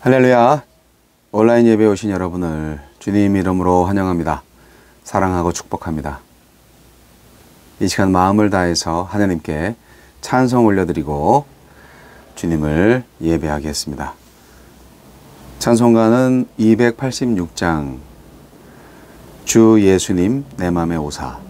할렐루야. 온라인 예배에 오신 여러분을 주님 이름으로 환영합니다. 사랑하고 축복합니다. 이 시간 마음을 다해서 하나님께 찬송 올려드리고 주님을 예배하겠습니다. 찬송가는 286장 주 예수님 내 맘에 오사.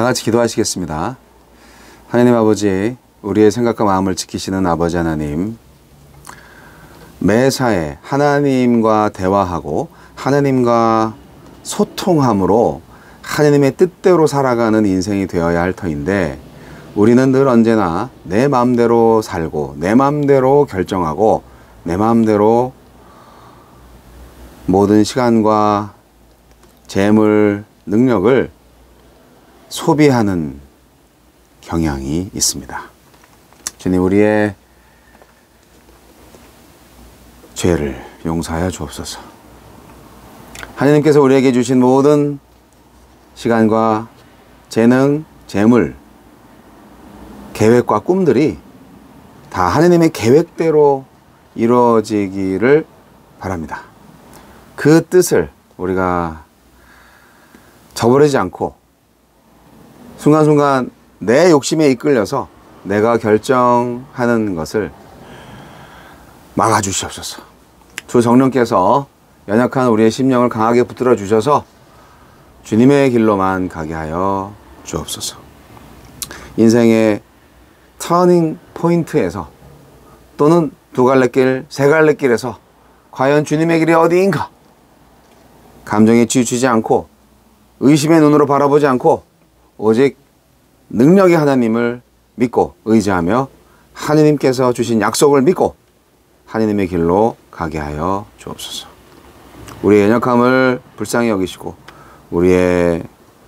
다 같이 기도하시겠습니다. 하나님 아버지, 우리의 생각과 마음을 지키시는 아버지 하나님, 매사에 하나님과 대화하고 하나님과 소통함으로 하나님의 뜻대로 살아가는 인생이 되어야 할 터인데 우리는 늘 언제나 내 마음대로 살고 내 마음대로 결정하고 내 마음대로 모든 시간과 재물, 능력을 소비하는 경향이 있습니다. 주님, 우리의 죄를 용서하여 주옵소서. 하나님께서 우리에게 주신 모든 시간과 재능, 재물, 계획과 꿈들이 다 하나님의 계획대로 이루어지기를 바랍니다. 그 뜻을 우리가 저버리지 않고 순간순간 내 욕심에 이끌려서 내가 결정하는 것을 막아주시옵소서. 주 성령께서 연약한 우리의 심령을 강하게 붙들어 주셔서 주님의 길로만 가게 하여 주옵소서. 인생의 터닝 포인트에서 또는 두 갈래 길, 세 갈래 길에서 과연 주님의 길이 어디인가? 감정에 치우치지 않고 의심의 눈으로 바라보지 않고 오직 능력의 하나님을 믿고 의지하며 하나님께서 주신 약속을 믿고 하나님의 길로 가게 하여 주옵소서. 우리의 연약함을 불쌍히 여기시고 우리의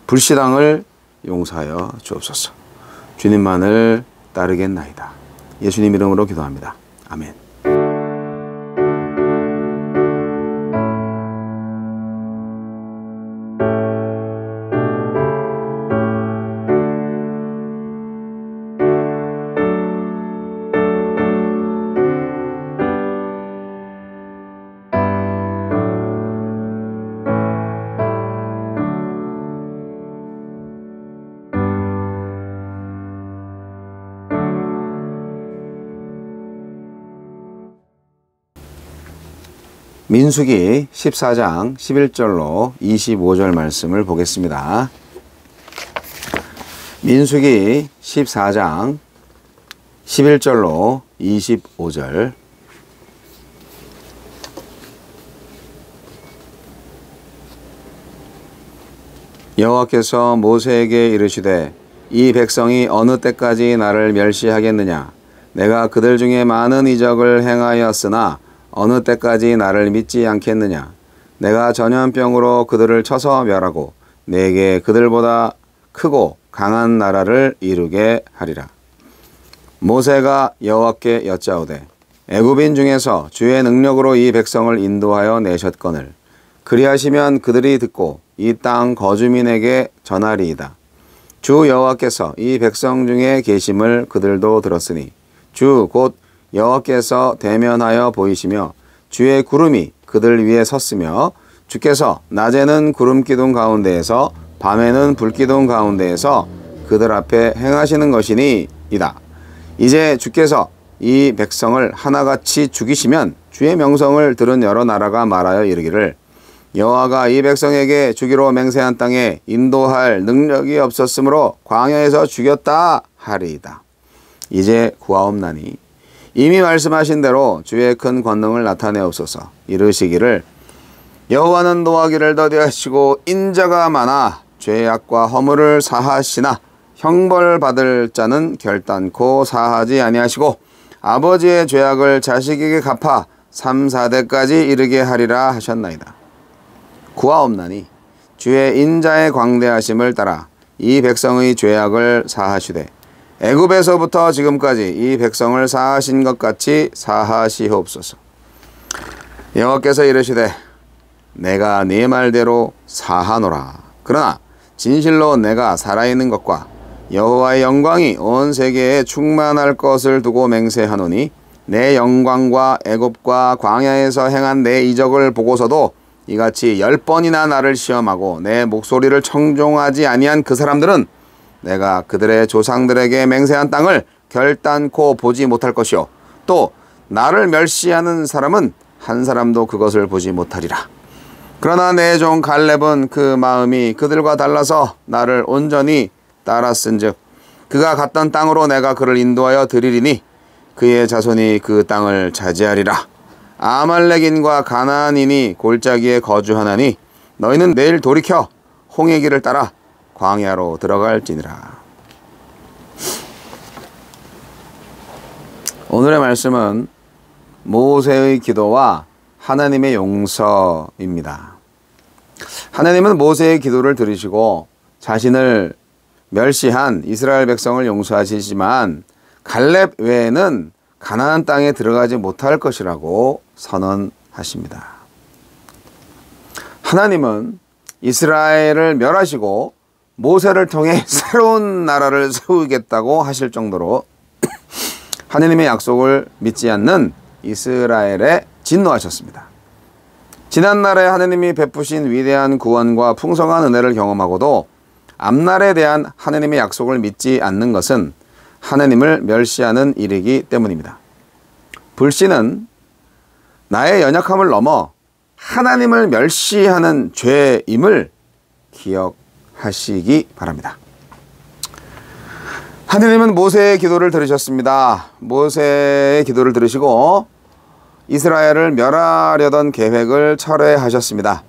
불신앙을 용서하여 주옵소서. 주님만을 따르겠나이다. 예수님 이름으로 기도합니다. 아멘. 민수기 14장 11절로 25절 말씀을 보겠습니다. 민수기 14장 11절로 25절. 여호와께서 모세에게 이르시되 이 백성이 어느 때까지 나를 멸시하겠느냐? 내가 그들 중에 많은 이적을 행하였으나 어느 때까지 나를 믿지 않겠느냐? 내가 전염병으로 그들을 쳐서 멸하고 내게 그들보다 크고 강한 나라를 이루게 하리라. 모세가 여호와께 여짜오되 애굽인 중에서 주의 능력으로 이 백성을 인도하여 내셨거늘 그리하시면 그들이 듣고 이 땅 거주민에게 전하리이다. 주 여호와께서 이 백성 중에 계심을 그들도 들었으니 주 곧 여호와께서 대면하여 보이시며 주의 구름이 그들 위에 섰으며 주께서 낮에는 구름 기둥 가운데에서 밤에는 불 기둥 가운데에서 그들 앞에 행하시는 것이니 이다. 이제 주께서 이 백성을 하나같이 죽이시면 주의 명성을 들은 여러 나라가 말하여 이르기를 여호와가 이 백성에게 주기로 맹세한 땅에 인도할 능력이 없었으므로 광야에서 죽였다 하리이다. 이제 구하옵나니 이미 말씀하신 대로 주의 큰 권능을 나타내옵소서. 이르시기를 여호와는 노하기를 더디하시고 인자가 많아 죄악과 허물을 사하시나 형벌받을 자는 결단코 사하지 아니하시고 아버지의 죄악을 자식에게 갚아 3, 4대까지 이르게 하리라 하셨나이다. 구하옵나니 주의 인자의 광대하심을 따라 이 백성의 죄악을 사하시되 애굽에서부터 지금까지 이 백성을 사하신 것 같이 사하시옵소서. 여호와께서 이르시되 내가 네 말대로 사하노라. 그러나 진실로 내가 살아있는 것과 여호와의 영광이 온 세계에 충만할 것을 두고 맹세하노니 내 영광과 애굽과 광야에서 행한 내 이적을 보고서도 이같이 10번이나 나를 시험하고 내 목소리를 청종하지 아니한 그 사람들은 내가 그들의 조상들에게 맹세한 땅을 결단코 보지 못할 것이요 또 나를 멸시하는 사람은 한 사람도 그것을 보지 못하리라. 그러나 내 종 갈렙은 그 마음이 그들과 달라서 나를 온전히 따랐은즉 그가 갔던 땅으로 내가 그를 인도하여 드리리니 그의 자손이 그 땅을 차지하리라. 아말렉인과 가나안인이 골짜기에 거주하나니 너희는 내일 돌이켜 홍해 길을 따라 광야로 들어갈지니라. 오늘의 말씀은 모세의 기도와 하나님의 용서입니다. 하나님은 모세의 기도를 들으시고 자신을 멸시한 이스라엘 백성을 용서하시지만 갈렙 외에는 가나안 땅에 들어가지 못할 것이라고 선언하십니다. 하나님은 이스라엘을 멸하시고 모세를 통해 새로운 나라를 세우겠다고 하실 정도로 하나님의 약속을 믿지 않는 이스라엘에 진노하셨습니다. 지난날에 하나님이 베푸신 위대한 구원과 풍성한 은혜를 경험하고도 앞날에 대한 하나님의 약속을 믿지 않는 것은 하나님을 멸시하는 일이기 때문입니다. 불신은 나의 연약함을 넘어 하나님을 멸시하는 죄임을 기억하시기 바랍니다. 하나님은 모세의 기도를 들으셨습니다. 모세의 기도를 들으시고 이스라엘을 멸하려던 계획을 철회하셨습니다.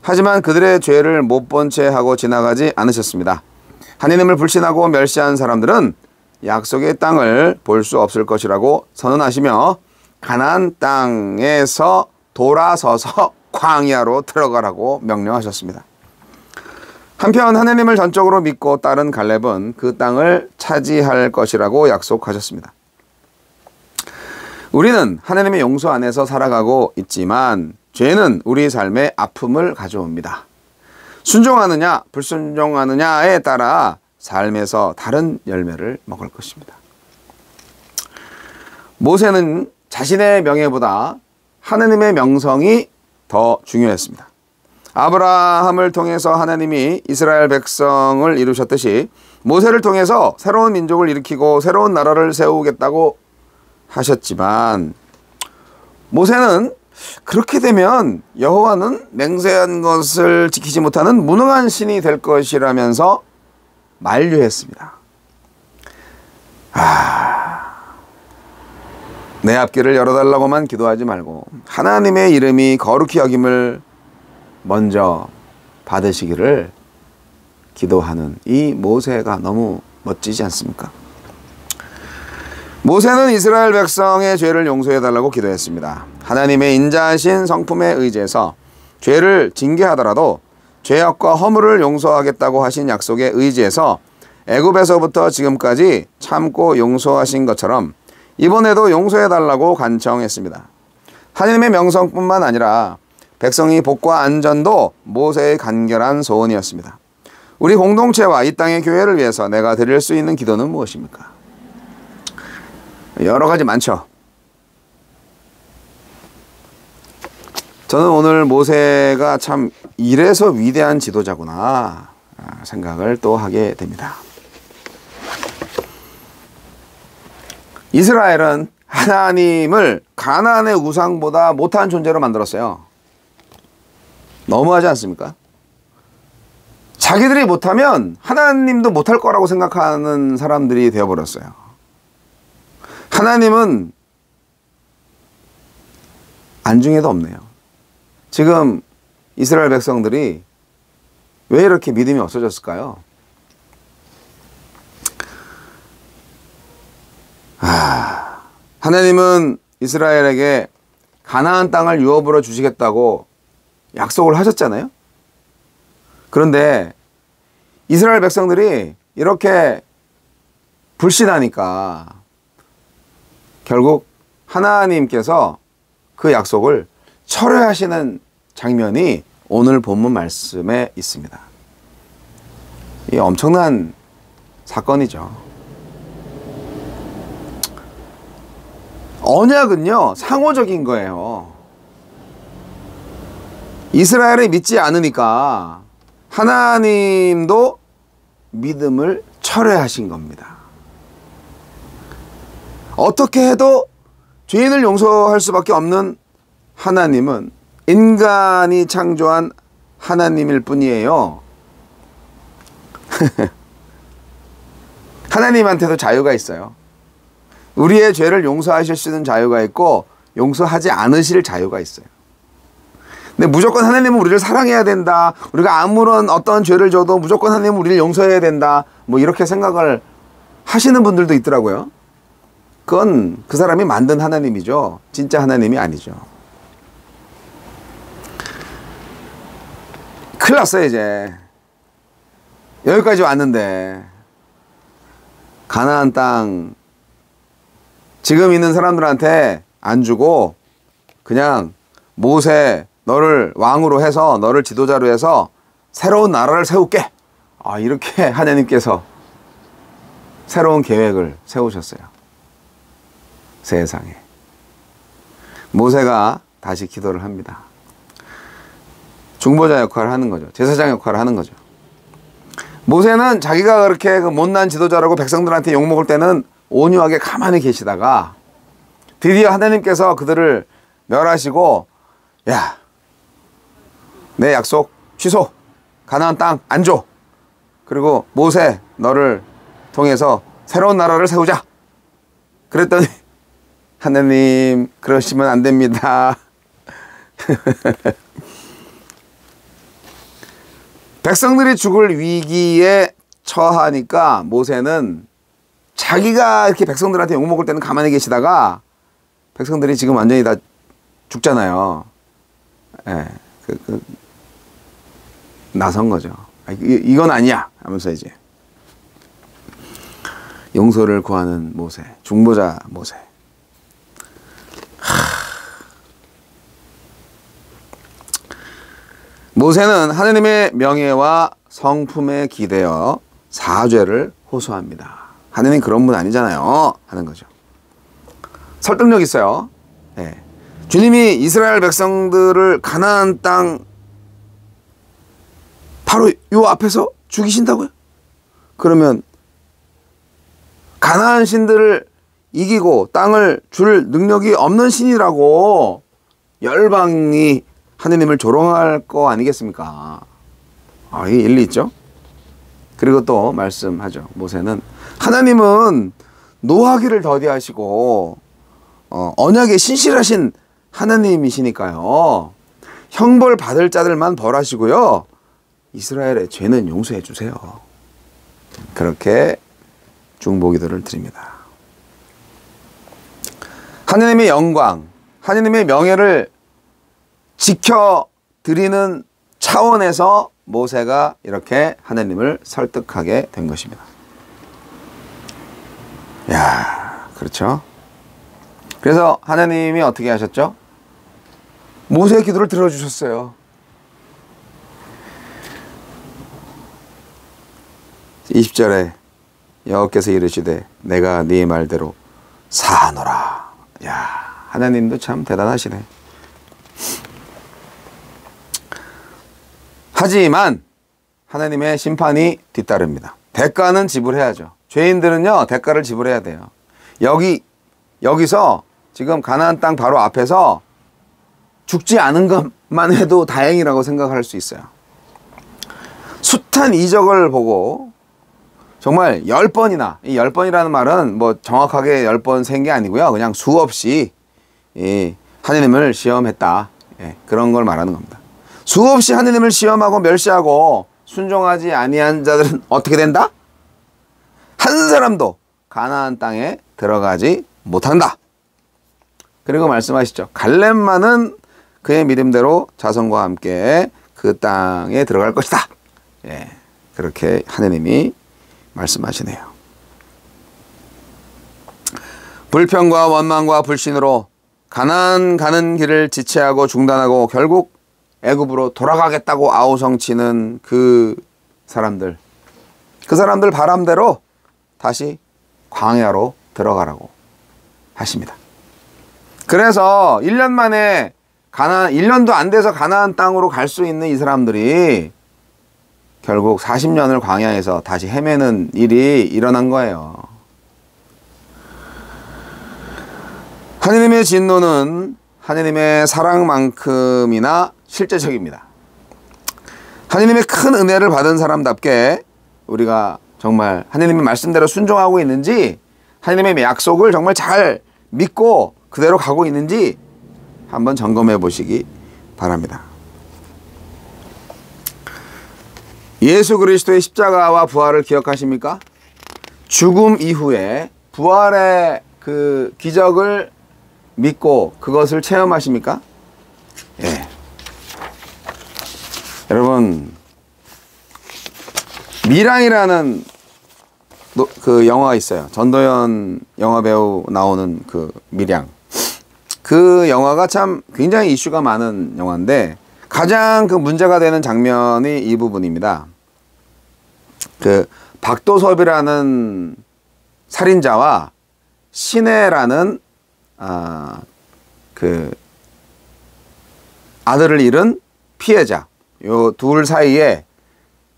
하지만 그들의 죄를 못 본 채 하고 지나가지 않으셨습니다. 하나님을 불신하고 멸시한 사람들은 약속의 땅을 볼 수 없을 것이라고 선언하시며 가나안 땅에서 돌아서서 광야로 들어가라고 명령하셨습니다. 한편 하나님을 전적으로 믿고 따른 갈렙은 그 땅을 차지할 것이라고 약속하셨습니다. 우리는 하나님의 용서 안에서 살아가고 있지만 죄는 우리 삶에 아픔을 가져옵니다. 순종하느냐 불순종하느냐에 따라 삶에서 다른 열매를 먹을 것입니다. 모세는 자신의 명예보다 하나님의 명성이 더 중요했습니다. 아브라함을 통해서 하나님이 이스라엘 백성을 이루셨듯이 모세를 통해서 새로운 민족을 일으키고 새로운 나라를 세우겠다고 하셨지만 모세는 그렇게 되면 여호와는 맹세한 것을 지키지 못하는 무능한 신이 될 것이라면서 만류했습니다. 내 앞길을 열어달라고만 기도하지 말고 하나님의 이름이 거룩히 여김을 먼저 받으시기를 기도하는 이 모세가 너무 멋지지 않습니까? 모세는 이스라엘 백성의 죄를 용서해달라고 기도했습니다. 하나님의 인자하신 성품에 의지해서 죄를 징계하더라도 죄악과 허물을 용서하겠다고 하신 약속에 의지해서 애굽에서부터 지금까지 참고 용서하신 것처럼 이번에도 용서해달라고 간청했습니다. 하나님의 명성뿐만 아니라 백성의 복과 안전도 모세의 간결한 소원이었습니다. 우리 공동체와 이 땅의 교회를 위해서 내가 드릴 수 있는 기도는 무엇입니까? 여러 가지 많죠. 저는 오늘 모세가 참 이래서 위대한 지도자구나 생각을 또 하게 됩니다. 이스라엘은 하나님을 가나안의 우상보다 못한 존재로 만들었어요. 너무하지 않습니까? 자기들이 못하면 하나님도 못할 거라고 생각하는 사람들이 되어버렸어요. 하나님은 안중에도 없네요. 지금 이스라엘 백성들이 왜 이렇게 믿음이 없어졌을까요? 하나님은 이스라엘에게 가나안 땅을 유업으로 주시겠다고 약속을 하셨잖아요. 그런데 이스라엘 백성들이 이렇게 불신하니까 결국 하나님께서 그 약속을 철회하시는 장면이 오늘 본문 말씀에 있습니다. 이 엄청난 사건이죠. 언약은요, 상호적인 거예요. 이스라엘이 믿지 않으니까 하나님도 믿음을 철회하신 겁니다. 어떻게 해도 죄인을 용서할 수밖에 없는 하나님은 인간이 창조한 하나님일 뿐이에요. 하나님한테도 자유가 있어요. 우리의 죄를 용서하실 수 있는 자유가 있고 용서하지 않으실 자유가 있어요. 근데 무조건 하나님은 우리를 사랑해야 된다. 우리가 아무런 어떤 죄를 져도 무조건 하나님은 우리를 용서해야 된다. 뭐 이렇게 생각을 하시는 분들도 있더라고요. 그건 그 사람이 만든 하나님이죠. 진짜 하나님이 아니죠. 큰일 났어요, 이제. 여기까지 왔는데 가나안 땅 지금 있는 사람들한테 안 주고 그냥 모세 너를 왕으로 해서 너를 지도자로 해서 새로운 나라를 세울게. 이렇게 하나님께서 새로운 계획을 세우셨어요. 세상에. 모세가 다시 기도를 합니다. 중보자 역할을 하는 거죠. 제사장 역할을 하는 거죠. 모세는 자기가 그렇게 그 못난 지도자라고 백성들한테 욕먹을 때는 온유하게 가만히 계시다가 드디어 하나님께서 그들을 멸하시고 야, 내 약속 취소. 가나안 땅 안 줘. 그리고 모세 너를 통해서 새로운 나라를 세우자. 그랬더니 하나님 그러시면 안 됩니다. 백성들이 죽을 위기에 처하니까 모세는 자기가 이렇게 백성들한테 욕먹을 때는 가만히 계시다가 백성들이 지금 완전히 다 죽잖아요. 예, 나선 거죠. 이건 아니야 하면서 이제 용서를 구하는 모세, 중보자 모세. 모세는 하느님의 명예와 성품에 기대어 사죄를 호소합니다. 하느님 그런 분 아니잖아요 하는 거죠. 설득력 있어요. 네. 주님이 이스라엘 백성들을 가나안 땅 바로 요 앞에서 죽이신다고요? 그러면 가나안 신들을 이기고 땅을 줄 능력이 없는 신이라고 열방이 하느님을 조롱할 거 아니겠습니까? 이게 일리 있죠? 그리고 또 말씀하죠. 모세는 하나님은 노하기를 더디하시고 언약에 신실하신 하나님이시니까요. 형벌 받을 자들만 벌하시고요. 이스라엘의 죄는 용서해 주세요. 그렇게 중보기도를 드립니다. 하나님의 영광, 하나님의 명예를 지켜드리는 차원에서 모세가 이렇게 하나님을 설득하게 된 것입니다. 야, 그렇죠? 그래서 하나님이 어떻게 하셨죠? 모세의 기도를 들어주셨어요. 20절에 여호와께서 이르시되 내가 네 말대로 사하노라. 야, 하나님도 참 대단하시네. 하지만 하나님의 심판이 뒤따릅니다. 대가는 지불해야죠. 죄인들은요, 대가를 지불해야 돼요. 여기서 지금 가나안 땅 바로 앞에서 죽지 않은 것만 해도 다행이라고 생각할 수 있어요. 숱한 이적을 보고 정말 10번이나, 이 10번이라는 말은 뭐 정확하게 10번 센 게 아니고요. 그냥 수없이 하느님을 시험했다. 그런 걸 말하는 겁니다. 수없이 하느님을 시험하고 멸시하고 순종하지 아니한 자들은 어떻게 된다? 한 사람도 가나안 땅에 들어가지 못한다. 그리고 말씀하시죠. 갈렙만은 그의 믿음대로 자손과 함께 그 땅에 들어갈 것이다. 그렇게 하느님이 말씀하시네요. 불평과 원망과 불신으로 가나안 가는 길을 지체하고 중단하고 결국 애굽으로 돌아가겠다고 아우성치는 그 사람들 바람대로 다시 광야로 들어가라고 하십니다. 그래서 1년 만에 1년도 안 돼서 가나안 땅으로 갈 수 있는 이 사람들이 결국 40년을 광야에서 다시 헤매는 일이 일어난 거예요. 하느님의 진노는 하느님의 사랑만큼이나 실제적입니다. 하느님의 큰 은혜를 받은 사람답게 우리가 정말 하느님의 말씀대로 순종하고 있는지, 하느님의 약속을 정말 잘 믿고 그대로 가고 있는지 한번 점검해 보시기 바랍니다. 예수 그리스도의 십자가와 부활을 기억하십니까? 죽음 이후에 부활의 그 기적을 믿고 그것을 체험하십니까? 예. 여러분, 밀양이라는 그 영화가 있어요. 전도연 영화배우 나오는 그 밀양. 그 영화가 참 굉장히 이슈가 많은 영화인데 가장 그 문제가 되는 장면이 이 부분입니다. 그 박도섭이라는 살인자와 신혜라는 그 아들을 잃은 피해자, 요 둘 사이에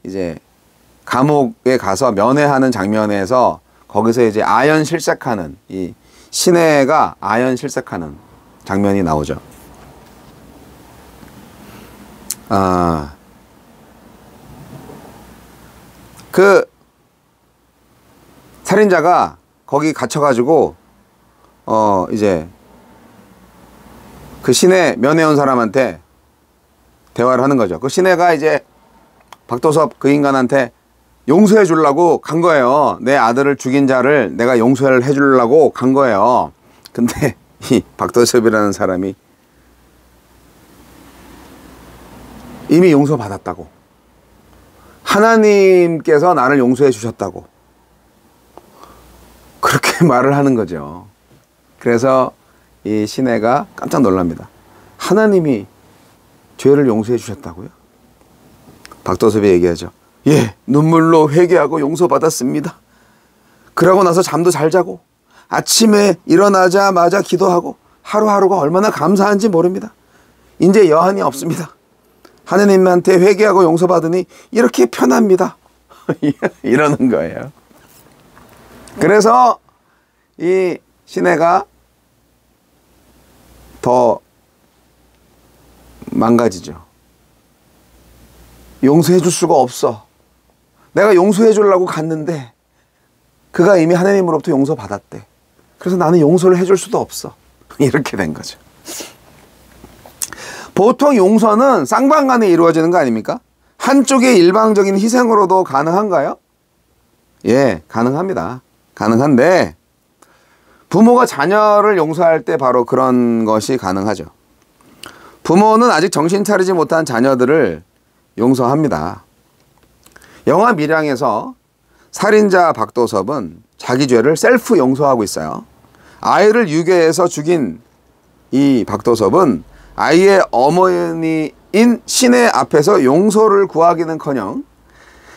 이제 감옥에 가서 면회하는 장면에서 거기서 이제 아연실색하는 이 신혜가 아연실색하는 장면이 나오죠. 그 살인자가 거기 갇혀가지고 이제 그 신혜 면회 온 사람한테 대화를 하는 거죠. 그 신혜가 이제 박도섭 그 인간한테 용서해 주려고 간 거예요. 내 아들을 죽인 자를 내가 용서를 해 주려고 간 거예요. 근데 이 박도섭이라는 사람이 이미 용서받았다고, 하나님께서 나를 용서해 주셨다고 그렇게 말을 하는 거죠. 그래서 이 신혜가 깜짝 놀랍니다. 하나님이 죄를 용서해 주셨다고요? 박도섭이 얘기하죠. 예, 눈물로 회개하고 용서받았습니다. 그러고 나서 잠도 잘 자고 아침에 일어나자마자 기도하고 하루하루가 얼마나 감사한지 모릅니다. 이제 여한이 없습니다. 하느님한테 회개하고 용서받으니 이렇게 편합니다. 이러는 거예요. 그래서 이 신혜가 더 망가지죠. 용서해 줄 수가 없어. 내가 용서해 주려고 갔는데 그가 이미 하나님으로부터 용서받았대. 그래서 나는 용서를 해줄 수도 없어. 이렇게 된 거죠. 보통 용서는 쌍방간에 이루어지는 거 아닙니까? 한쪽의 일방적인 희생으로도 가능한가요? 예, 가능합니다. 가능한데 부모가 자녀를 용서할 때 바로 그런 것이 가능하죠. 부모는 아직 정신 차리지 못한 자녀들을 용서합니다. 영화 밀양에서 살인자 박도섭은 자기 죄를 셀프 용서하고 있어요. 아이를 유괴해서 죽인 이 박도섭은 아이의 어머니인 신혜 앞에서 용서를 구하기는커녕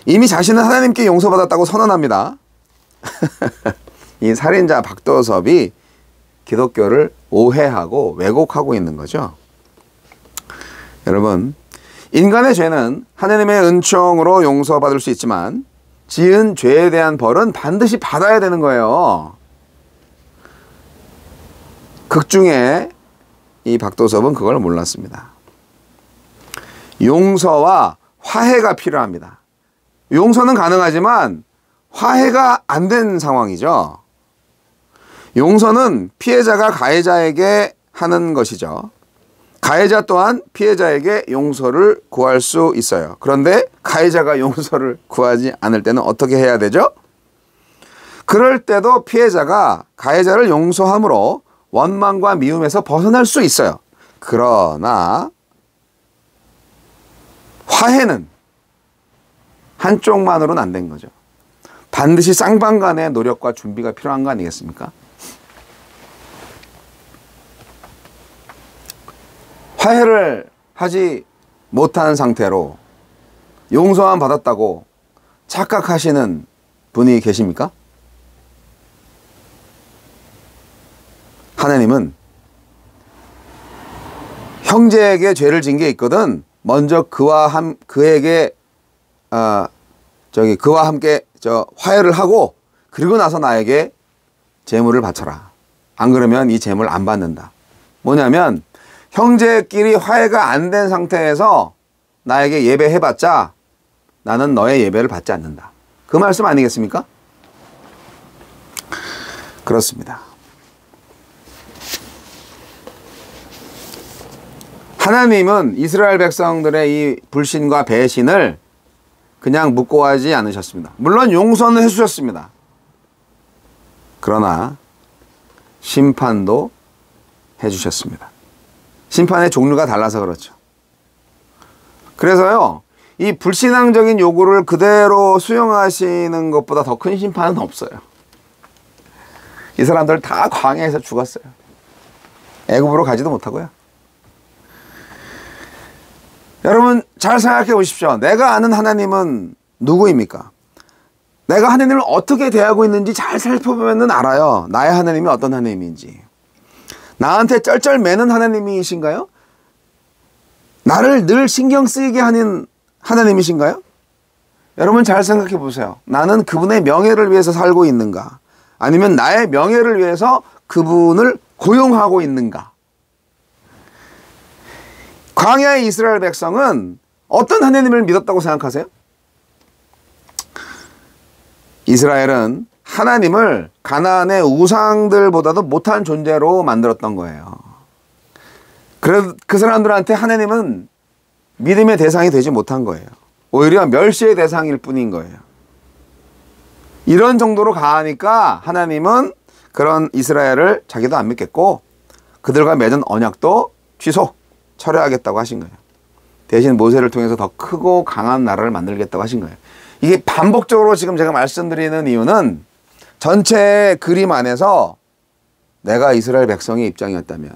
이미 자신은 하나님께 용서받았다고 선언합니다. 이 살인자 박도섭이 기독교를 오해하고 왜곡하고 있는 거죠. 여러분, 인간의 죄는 하나님의 은총으로 용서받을 수 있지만 지은 죄에 대한 벌은 반드시 받아야 되는 거예요. 극중에 이 박도섭은 그걸 몰랐습니다. 용서와 화해가 필요합니다. 용서는 가능하지만 화해가 안 된 상황이죠. 용서는 피해자가 가해자에게 하는 것이죠. 가해자 또한 피해자에게 용서를 구할 수 있어요. 그런데 가해자가 용서를 구하지 않을 때는 어떻게 해야 되죠? 그럴 때도 피해자가 가해자를 용서함으로 원망과 미움에서 벗어날 수 있어요. 그러나 화해는 한쪽만으로는 안 된 거죠. 반드시 쌍방간의 노력과 준비가 필요한 거 아니겠습니까? 화해를 하지 못한 상태로 용서만 받았다고 착각하시는 분이 계십니까? 하나님은 형제에게 죄를 진 게 있거든 먼저 그와 함께 화해를 하고 그리고 나서 나에게 재물을 바쳐라. 안 그러면 이 재물 안 받는다. 뭐냐면 형제끼리 화해가 안 된 상태에서 나에게 예배해봤자 나는 너의 예배를 받지 않는다. 그 말씀 아니겠습니까? 그렇습니다. 하나님은 이스라엘 백성들의 이 불신과 배신을 그냥 묵고하지 않으셨습니다. 물론 용서는 해주셨습니다. 그러나 심판도 해주셨습니다. 심판의 종류가 달라서 그렇죠. 그래서요, 이 불신앙적인 요구를 그대로 수용하시는 것보다 더 큰 심판은 없어요. 이 사람들 다 광야에서 죽었어요. 애굽으로 가지도 못하고요. 여러분 잘 생각해 보십시오. 내가 아는 하나님은 누구입니까? 내가 하나님을 어떻게 대하고 있는지 잘 살펴보면 알아요. 나의 하나님이 어떤 하나님인지. 나한테 쩔쩔매는 하나님이신가요? 나를 늘 신경 쓰이게 하는 하나님이신가요? 여러분 잘 생각해 보세요. 나는 그분의 명예를 위해서 살고 있는가? 아니면 나의 명예를 위해서 그분을 고용하고 있는가? 광야의 이스라엘 백성은 어떤 하나님을 믿었다고 생각하세요? 이스라엘은 하나님을 가나안의 우상들보다도 못한 존재로 만들었던 거예요. 그래서 그 사람들한테 하나님은 믿음의 대상이 되지 못한 거예요. 오히려 멸시의 대상일 뿐인 거예요. 이런 정도로 가하니까 하나님은 그런 이스라엘을 자기도 안 믿겠고 그들과 맺은 언약도 취소, 철회하겠다고 하신 거예요. 대신 모세를 통해서 더 크고 강한 나라를 만들겠다고 하신 거예요. 이게 반복적으로 지금 제가 말씀드리는 이유는 전체 그림 안에서 내가 이스라엘 백성의 입장이었다면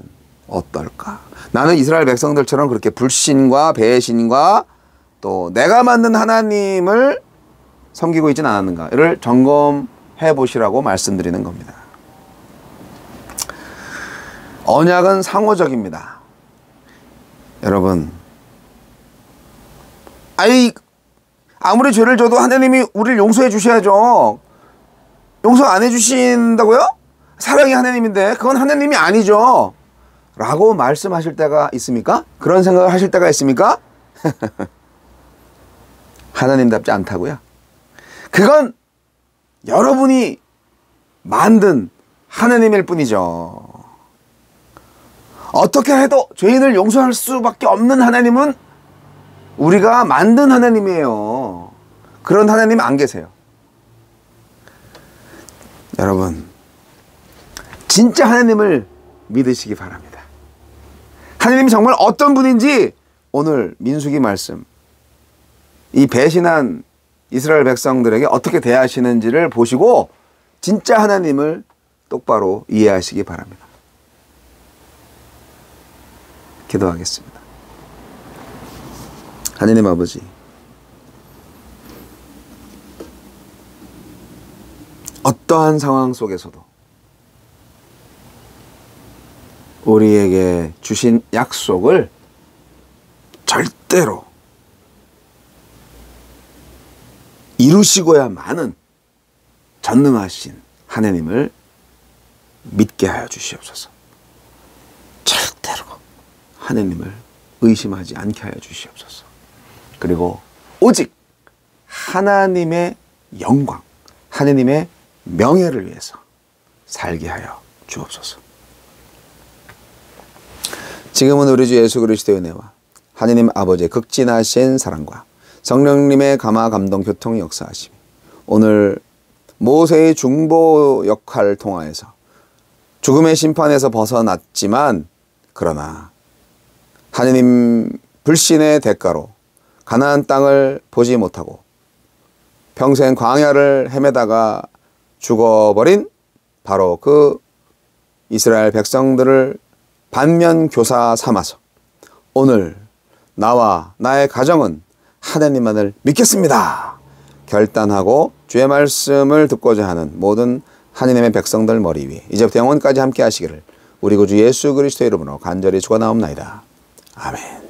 어떨까? 나는 이스라엘 백성들처럼 그렇게 불신과 배신과 또 내가 만든 하나님을 섬기고 있지는 않았는가를 점검해 보시라고 말씀드리는 겁니다. 언약은 상호적입니다. 여러분, 아무리 죄를 져도 하나님이 우리를 용서해 주셔야죠. 용서 안 해주신다고요? 사랑의 하나님인데 그건 하나님이 아니죠. 라고 말씀하실 때가 있습니까? 그런 생각을 하실 때가 있습니까? 하나님답지 않다고요? 그건 여러분이 만든 하나님일 뿐이죠. 어떻게 해도 죄인을 용서할 수밖에 없는 하나님은 우리가 만든 하나님이에요. 그런 하나님 안 계세요. 여러분, 진짜 하나님을 믿으시기 바랍니다. 하나님이 정말 어떤 분인지 오늘 민수기 말씀, 이 배신한 이스라엘 백성들에게 어떻게 대하시는지를 보시고 진짜 하나님을 똑바로 이해하시기 바랍니다. 기도하겠습니다. 하나님 아버지, 어떠한 상황 속에서도 우리에게 주신 약속을 절대로 이루시고야만은 전능하신 하나님을 믿게 하여 주시옵소서. 절대로 하나님을 의심하지 않게 하여 주시옵소서. 그리고 오직 하나님의 영광, 하나님의 명예를 위해서 살게 하여 주옵소서. 지금은 우리 주 예수 그리스도의 은혜와 하나님 아버지의 극진하신 사랑과 성령님의 감화 감동 교통 역사하심, 오늘 모세의 중보 역할을 통하여서 죽음의 심판에서 벗어났지만 그러나 하나님 불신의 대가로 가나안 땅을 보지 못하고 평생 광야를 헤매다가 죽어버린 바로 그 이스라엘 백성들을 반면교사 삼아서 오늘 나와 나의 가정은 하나님만을 믿겠습니다 결단하고 주의 말씀을 듣고자 하는 모든 하나님의 백성들 머리 위에 이제부터 영원까지 함께 하시기를 우리 구주 예수 그리스도의 이름으로 간절히 축원하옵나이다. 아멘.